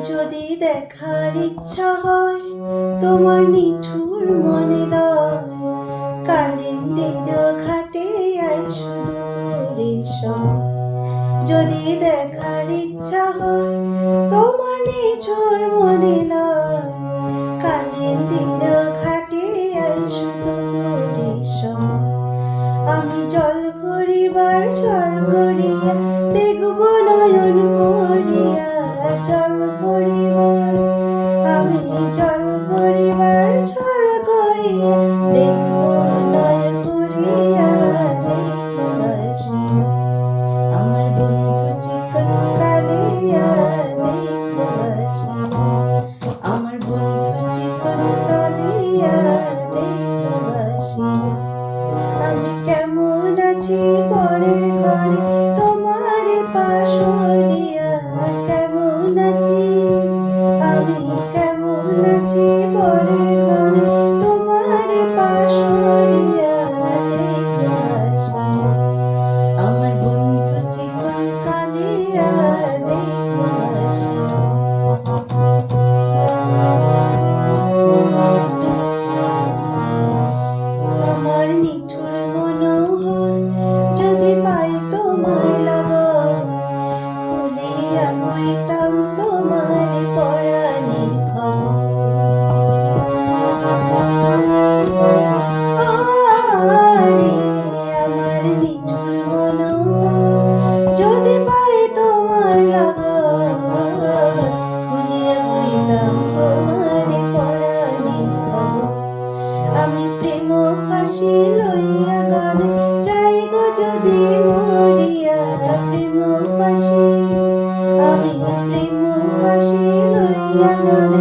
যদি দেখার ইচ্ছা হয় তোমার নিঠুর মনে লয়, কালিন্দির ঘাটে আইসো দুপুরের সময়। যদি দেখার ইচ্ছা হয় তোমার নিঠুর মনে লয়, কালিন্দির ঘাটে আইসো দুপুরের সময়। আমি জল ভরিবার জল করিয়া দেখব নয়ন ভরিয়া, জল ভরিবার আমি জল ভরিবার জল করিয়া দেখব নয়ন ভরিয়া, দেখব ভাসিয়া আমার বন্ধু চিকন কালিয়া, দেখব ভাসিয়া আমার বন্ধু চিকন কালিয়া, দেখব ভাসিয়া। আমি কেমন আছি পরের ঘরে তোমার পাশরিয়া, কেমন আছি আমি কেমন আছি পরের ঘরে তোমার পাশরিয়া, দেখো ভাসিয়া আমার বন্ধু চিকন কালিয়া, দেখো ভাসিয়া। আমার নিঠুর মনোহর যদি পাই তোমার লাগন, খুলিয়া কইতাম তোমার পরাণের খবর। আরে আমার নিঠুর মনোহর যদি পাই তোমার লাগন, খুলিয়া কইতাম তোমার পরাণের খবর। আমি প্রেম ফাঁসি লইয়া গানে যাই গো যদি মরিয়া, প্রেম ফাঁসি আমি প্রেম ফাঁসি লইয়া গানে